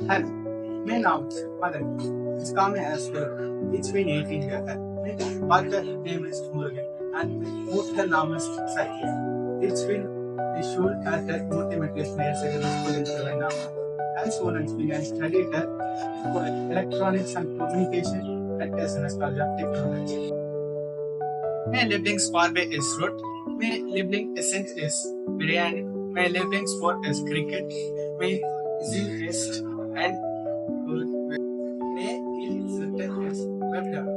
Hello, my name is Madan. It's coming as well. It's been 18 years. My father name is Murugan and my mother name is Satya. It's been issued at the Multimedia Secondary School in Telangana. As students, we can study the electronics and communication at SNS College of Technology. My lieblingsfarbe is rot. My lieblingessence is biryani. My lieblingssport is cricket. My zeal is and my is written as web development.